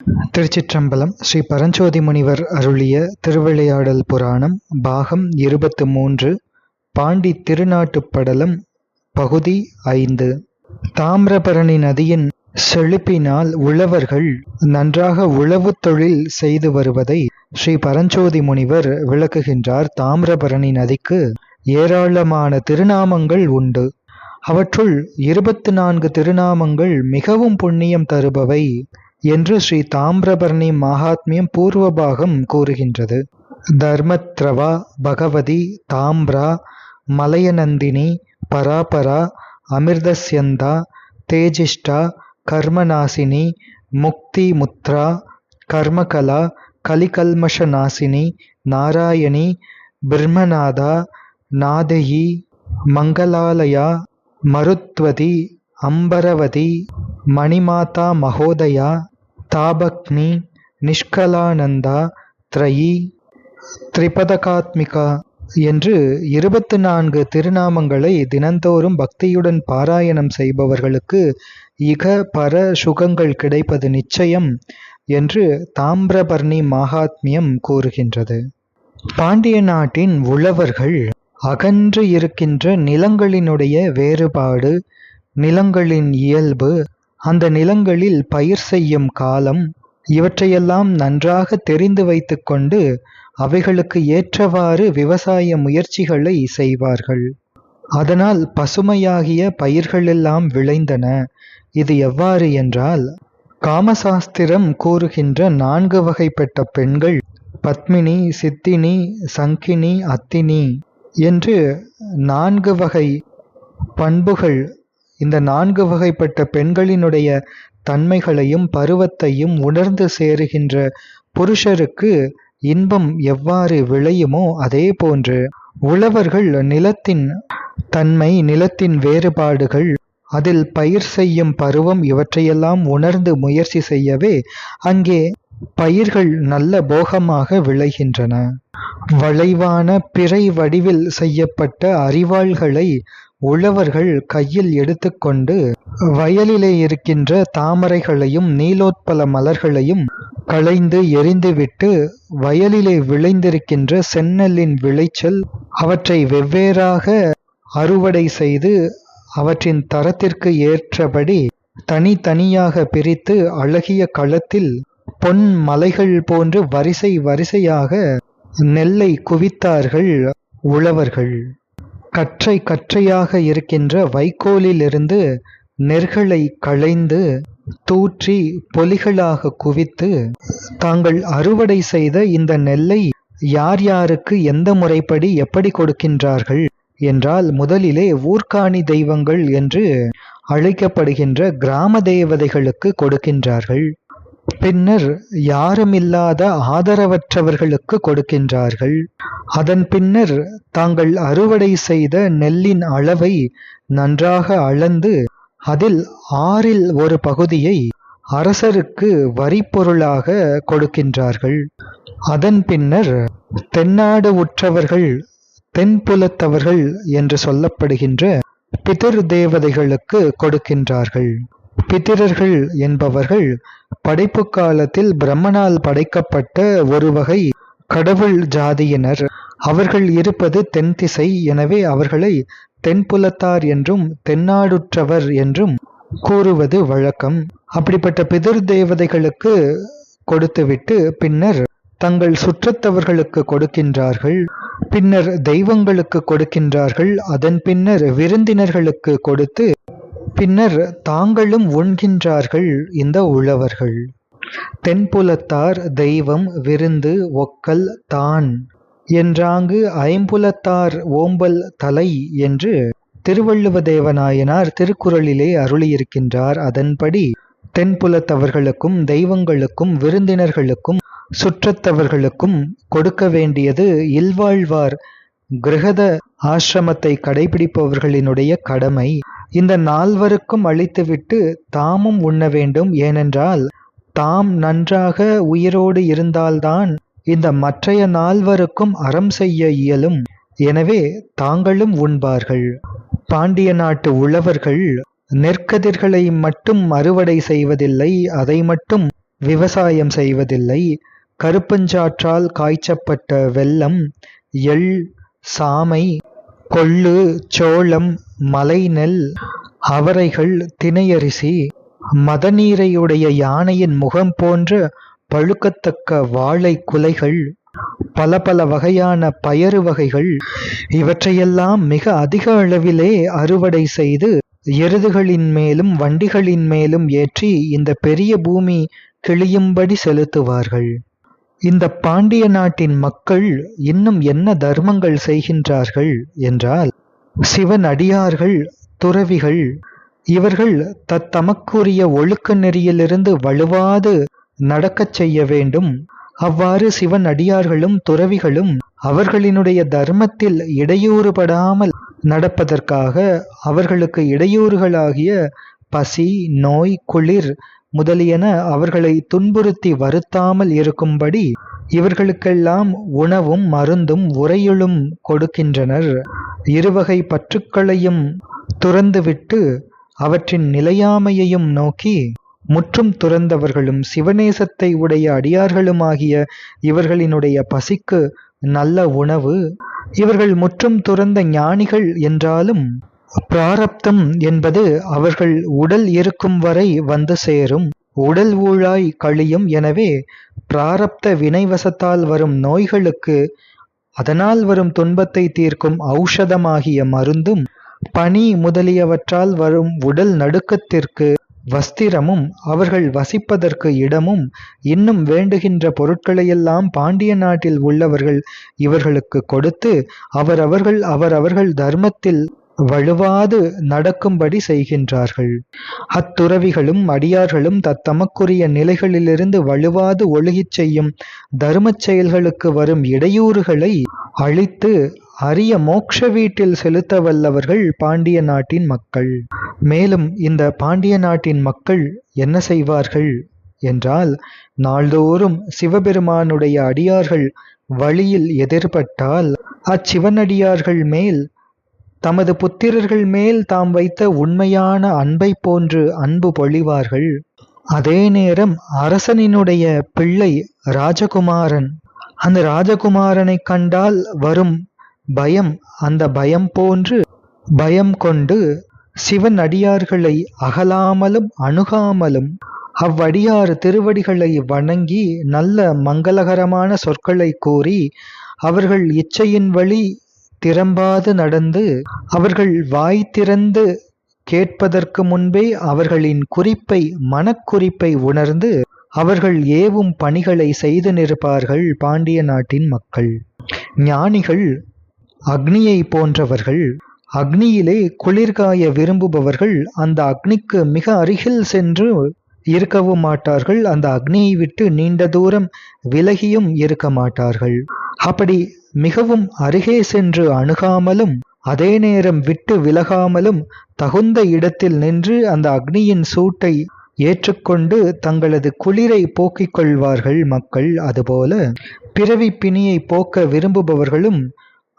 திருச்சிற்றம்பலம். ஸ்ரீ பரஞ்சோதி முனிவர் அருளிய திருவிளையாடல் புராணம் பாகம் 23 பாண்டி திருநாட்டுப் படலம் பகுதி 5. தாமிரபரணி நதியின் செழிப்பினால் உழவர்கள் நன்றாக உழவு தொழில் செய்து வருவதை ஸ்ரீ பரஞ்சோதி முனிவர் விளக்குகின்றார். தாமிரபரணி நதிக்கு ஏராளமான திருநாமங்கள் உண்டு. அவற்றுள் 24 திருநாமங்கள் மிகவும் புண்ணியம் தருபவை என்று ஸ்ரீ தாமிரபரணி மகாத்மியம் பூர்வபாகம் கூறுகின்றது. தர்மத்ரவா, பகவதி, தாம்ரா, மலயநந்தினி, பராபரா, அமிர்தஸ்யந்தா, தேஜிஷ்டா, கர்மநாசினி, முக்தி முத்ரா, கர்மகலா, கலிகல்மஷ நாசினி, நாராயணி, பிரம்மநாதா, நாதயி, மங்களாலயா, மருத்வதி, அம்பரவதி, மணிமாதா மகோதயா, தாபக்னி, நிஷ்கலானந்தா, த்ரயி, திரிபதகாத்மிகா என்று 24 திருநாமங்களை தினந்தோறும் பக்தியுடன் பாராயணம் செய்பவர்களுக்கு இக பர சுகங்கள் கிடைப்பது நிச்சயம் என்று தாமிரபரணி மகாத்மியம் கூறுகின்றது. பாண்டிய நாட்டின் உழவர்கள் அகன்று இருக்கின்ற நிலங்களினுடைய வேறுபாடு, நிலங்களின் இயல்பு, அந்த நிலங்களில் பயிர் செய்யும் காலம் இவற்றையெல்லாம் நன்றாக தெரிந்து வைத்து கொண்டு அவைகளுக்கு ஏற்றவாறு விவசாய முயற்சிகளை செய்வார்கள். அதனால் பசுமையாகிய பயிர்களெல்லாம் விளைந்தன. இது எவ்வாறு என்றால், காமசாஸ்திரம் கூறுகின்ற 4 வகைப்பட்ட பெண்கள் பத்மினி, சித்தினி, சங்கினி, அத்தினி என்று 4 வகை பண்புகள், இந்த 4 வகைப்பட்ட பெண்களினுடைய தன்மைகளையும் பருவத்தையும் உணர்ந்து சேருகின்ற புருஷருக்கு இன்பம் எவ்வாறு விளையுமோ அதே போன்று உழவர்கள் நிலத்தின் தன்மை, நிலத்தின் வேறுபாடுகள், அதில் பயிர் செய்யும் பருவம் இவற்றையெல்லாம் உணர்ந்து முயற்சி செய்யவே அங்கே பயிர்கள் நல்ல போகமாக விளைகின்றன. வளைவான பிறை வடிவில் செய்யப்பட்ட அரிவாள்களை உழவர்கள் கையில் எடுத்துக்கொண்டு வயலிலே இருக்கின்ற தாமரைகளையும் நீலோத்பல மலர்களையும் களைந்து எரிந்துவிட்டு வயலிலே விளைந்திருக்கின்ற செந்நெல்லின் விளைச்சல் அவற்றை வெவ்வேறாக அறுவடை செய்து அவற்றின் தரத்திற்கு ஏற்றபடி தனித்தனியாக பிரித்து அழகிய களத்தில் பொன் மலைகள் போன்று வரிசை வரிசையாக நெல்லை குவித்தார்கள் உழவர்கள். கற்றை கற்றையாக இருக்கின்ற வைக்கோலிலிருந்து நெற்களை களைந்து தூற்றி பொலிகளாக குவித்து தாங்கள் அறுவடை செய்த இந்த நெல்லை யார் யாருக்கு எந்த முறைப்படி எப்படி கொடுக்கின்றார்கள் என்றால், முதலிலே ஊர்க்காணி தெய்வங்கள் என்று அழைக்கப்படுகின்ற கிராம தேவதைகளுக்கு கொடுக்கின்றார்கள். பின்னர் யாருமில்லாத ஆதரவற்றவர்களுக்கு கொடுக்கின்றார்கள். அதன் பின்னர் தாங்கள் அறுவடை செய்த நெல்லின் அளவை நன்றாக அளந்து அதில் 6இல் ஒரு பகுதியை அரசருக்கு வரிப்பொருளாக கொடுக்கின்றார்கள். அதன் பின்னர் தென்னாடு உற்றவர்கள், தென்புலத்தவர்கள் என்று சொல்லப்படுகின்ற பிதிர் தேவதைகளுக்கு கொடுக்கின்றார்கள். பிதிரர்கள் என்பவர்கள் படைப்பு காலத்தில் பிரம்மனால் படைக்கப்பட்ட ஒரு வகை கடவுள் ஜாதியினர். அவர்கள் இருப்பது தென் திசை. எனவே அவர்களை தென்புலத்தார் என்றும் தென்னாடுற்றவர் என்றும் கூறுவது வழக்கம். அப்படிப்பட்ட பிதிர் தேவதைகளுக்கு கொடுத்துவிட்டு பின்னர் தங்கள் சுற்றத்தவர்களுக்கு கொடுக்கின்றார்கள். பின்னர் தெய்வங்களுக்கு கொடுக்கின்றார்கள். அதன் பின்னர் விருந்தினர்களுக்கு கொடுத்து பின்னர் தாங்களும் உண்கின்றார்கள் இந்த உழவர்கள். தென்புலத்தார் தெய்வம், விருந்து, ஒக்கல், தான் என்றாங்கு ஐம்புலத்தார் ஓம்பல் தலை என்று திருவள்ளுவ தேவநாயனார் திருக்குறளிலே அருளியிருக்கின்றார். அதன்படி தென்புலத்தவர்களுக்கும் தெய்வங்களுக்கும் விருந்தினர்களுக்கும் சுற்றத்தவர்களுக்கும் கொடுக்க வேண்டியது இல்வாழ்வார் கிரகத ஆசிரமத்தை கடைபிடிப்பவர்களினுடைய கடமை. இந்த 4வருக்கும் அளித்துவிட்டு தாமும் உண்ண வேண்டும். ஏனென்றால் தாம் நன்றாக உயிரோடு இருந்தால்தான் இந்த மற்றைய 4வருக்கும் அறம் செய்ய இயலும். எனவே தாங்களும் உண்பார்கள். பாண்டிய நாட்டு உழவர்கள் நெற்கதிர்களை மட்டும் அறுவடை செய்வதில்லை, அதை மட்டும் விவசாயம் செய்வதில்லை. கருப்பஞ்சாற்றால் காய்ச்சப்பட்ட வெல்லம், எள், சாமை, கொள்ளு, சோளம், மலைநெல், அவரைகள், திணையரிசி, மதநீரையுடைய யானையின் முகம் போன்ற பழுக்கத்தக்க வாழை குலைகள், பல பல வகையான பயறு வகைகள், இவற்றையெல்லாம் மிக அதிக அளவிலே அறுவடை செய்து எருதுகளின் மேலும் வண்டிகளின் மேலும் ஏற்றி இந்த பெரிய பூமி கிழியும்படி செலுத்துவார்கள். இந்த பாண்டிய நாட்டின் மக்கள் இன்னும் என்ன தர்மங்கள் செய்கின்றார்கள் என்றால், சிவன் அடியார்கள், துறவிகள் இவர்கள் தமக்குரிய ஒழுக்க நெறியிலிருந்து வழுவாது நடக்கச் செய்ய வேண்டும். அவ்வாறு சிவன் அடியார்களும் துறவிகளும் அவர்களினுடைய தர்மத்தில் இடையூறுபடாமல் நடப்பதற்காக அவர்களுக்கு இடையூறுகளாகிய பசி, நோய், குளிர் முதலியன அவர்களை துன்புறுத்தி வருத்தாமல் இருக்கும்படி இவர்களுக்கெல்லாம் உணவும் மருந்தும் உறையுளும் கொடுக்கின்றனர். இருவகை பற்றுக்களையும் துறந்துவிட்டு அவற்றின் நிலையாமையையும் நோக்கி முற்றும் துறந்தவர்களும் சிவநேசத்தை உடைய அடியார்களுமாகிய இவர்களினுடைய பசிக்கு நல்ல உணவு. இவர்கள் முற்றும் துறந்த ஞானிகள் என்றாலும் பிராரப்தம் என்பது அவர்கள் உடல் இருக்கும் வரை வந்து சேரும். உடல் ஊழாய் கழியும். எனவே பிராரப்த வினைவசத்தால் வரும் நோய்களுக்கு அதனால் வரும் துன்பத்தை தீர்க்கும் ஔஷதமாகிய மருந்தும், பனி முதலியவற்றால் வரும் உடல் நடுக்கத்திற்கு வஸ்திரமும், அவர்கள் வசிப்பதற்கு இடமும், இன்னும் வேண்டுகின்ற பொருட்களையெல்லாம் பாண்டிய நாட்டில் உள்ளவர்கள் இவர்களுக்கு கொடுத்து அவரவர்கள் தர்மத்தில் வழுவாது நடக்கும்படி செய்கின்றார்கள். அத்துறவிகளும் அடியார்களும் தமக்குரிய நிலைகளிலிருந்து வழுவாது ஒழுகிச் செய்யும் தர்மச் செயல்களுக்கு வரும் இடையூறுகளை அழித்து அரிய மோட்ச வீட்டில் செலுத்த வல்லவர்கள் பாண்டிய நாட்டின் மக்கள். மேலும் இந்த பாண்டிய நாட்டின் மக்கள் என்ன செய்வார்கள் என்றால், நாள்தோறும் சிவபெருமானுடைய அடியார்கள் வழியில் எதிர்பட்டால் அச்சிவனடியார்கள் மேல் தமது புத்திரர்கள் மேல் தாம் வைத்த உண்மையான அன்பை போன்று அன்பு பொழிவார்கள். அதே நேரம் அரசனினுடைய பிள்ளை ராஜகுமாரன், அந்த ராஜகுமாரனை கண்டால் வரும் பயம், அந்த பயம் போன்று பயம் கொண்டு சிவன் அடியார்களை அகலாமலும் அணுகாமலும் அவ்வடியார் திருவடிகளை வணங்கி நல்ல மங்களகரமான சொற்களை கூறி அவர்கள் இச்சையின் வழி திறம்பாது நடந்து அவர்கள் வாய் திறந்து கேட்பதற்கு முன்பே அவர்களின் குறிப்பை, மனக்குறிப்பை உணர்ந்து அவர்கள் ஏவும் பணிகளை செய்து நிற்பார்கள் பாண்டிய நாட்டின் மக்கள். ஞானிகள் அக்னியை போன்றவர்கள். அக்னியிலே குளிர்காய விரும்புபவர்கள் அந்த அக்னிக்கு மிக அருகில் சென்று இருக்கவும் மாட்டார்கள். அந்த அக்னியை விட்டு நீண்ட தூரம் விலகியும் இருக்க மாட்டார்கள். அப்படி மிகவும் அருகே சென்று அணுகாமலும் அதே நேரம் விட்டு விலகாமலும் தகுந்த இடத்தில் நின்று அந்த அக்னியின் சூட்டை ஏற்றுக்கொண்டு தங்களது குளிரை போக்கிக் கொள்வார்கள் மக்கள். அதுபோல பிறவி பிணியை போக்க விரும்புபவர்களும்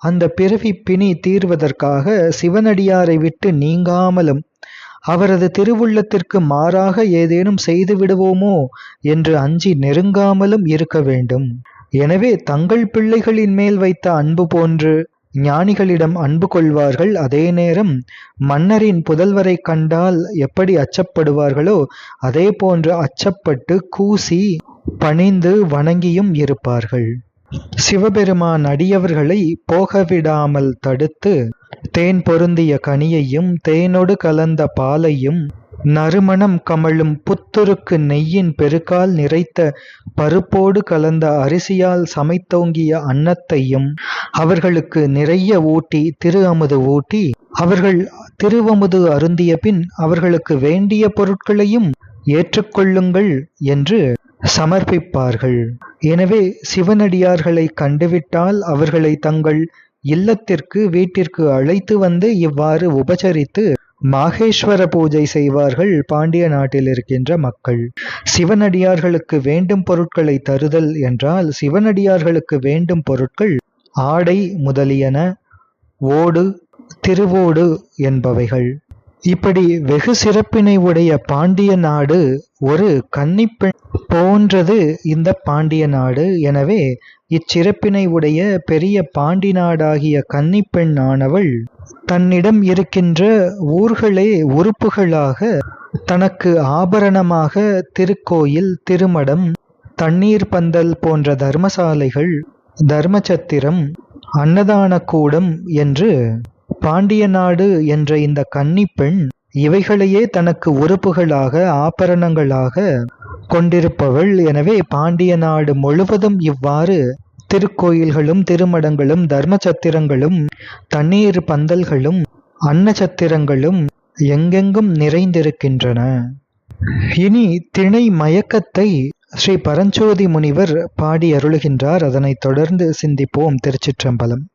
அந்த பிறவி பிணி தீர்வதற்காக சிவனடியாரை விட்டு நீங்காமலும் அவரது திருவுள்ளத்திற்கு மாறாக ஏதேனும் செய்து விடுவோமோ என்று அஞ்சி நெருங்காமலும் இருக்க வேண்டும். எனவே தங்கள் பிள்ளைகளின் மேல் வைத்த அன்பு போன்று ஞானிகளிடம் அன்பு கொள்வார்கள். அதே நேரம் மன்னரின் புதல்வரை கண்டால் எப்படி அச்சப்படுவார்களோ அதே போன்று அச்சப்பட்டு கூசி பணிந்து வணங்கியும் இருப்பார்கள். சிவபெருமான் அடியவர்களை போகவிடாமல் தடுத்து தேன் பொருந்திய கனியையும் தேனொடு கலந்த பாலையும் நறுமணம் கமழும் புத்துருக்கு நெய்யின் பெருக்கால் நிறைத்த பருப்போடு கலந்த அரிசியால் சமைத்தோங்கிய அன்னத்தையும் அவர்களுக்கு நிறைய ஊட்டி திரு அமுது ஊட்டி அவர்கள் திருவமுது அருந்திய பின் அவர்களுக்கு வேண்டிய பொருட்களையும் ஏற்றுக்கொள்ளுங்கள் என்று சமர்ப்பிப்பார்கள். எனவே சிவனடியார்களை கண்டுவிட்டால் அவர்களை தங்கள் இல்லத்திற்கு வீட்டிற்கு அழைத்து வந்து இவ்வாறு உபசரித்து மாகேஸ்வர பூஜை செய்வார்கள் பாண்டிய நாட்டில் இருக்கின்ற மக்கள். சிவனடியார்களுக்கு வேண்டும் பொருட்களை தருதல் என்றால் சிவனடியார்களுக்கு வேண்டும் பொருட்கள் ஆடை முதலியன, ஓடு, திருவோடு என்பவைகள். இப்படி வெகு சிறப்பினை உடைய பாண்டிய நாடு ஒரு கன்னிப்பெண் போன்றது இந்த பாண்டிய நாடு. எனவே இச்சிறப்பினை உடைய பெரிய பாண்டி நாடாகிய கன்னிப்பெண் ஆனவள் தன்னிடம் இருக்கின்ற ஊர்களே உறுப்புகளாக தனக்கு ஆபரணமாக திருக்கோயில், திருமடம், தண்ணீர் பந்தல் போன்ற தர்மசாலைகள், தர்மச்சத்திரம், அன்னதான கூடம் என்று பாண்டிய நாடு என்ற இந்த கன்னிப்பெண் இவைகளையே தனக்கு உறுப்புகளாக ஆபரணங்களாக கொண்டிருப்பவள். எனவே பாண்டிய நாடு முழுவதும் இவ்வாறு திருக்கோயில்களும் திருமடங்களும் தர்மச்சத்திரங்களும் தண்ணீர் பந்தல்களும் அன்னச்சத்திரங்களும் எங்கெங்கும் நிறைந்திருக்கின்றன. இனி திணை மயக்கத்தை ஸ்ரீ பரஞ்சோதி முனிவர் பாடி அருளுகின்றார். அதனைத் தொடர்ந்து சிந்திப்போம். திருச்சிற்றம்பலம்.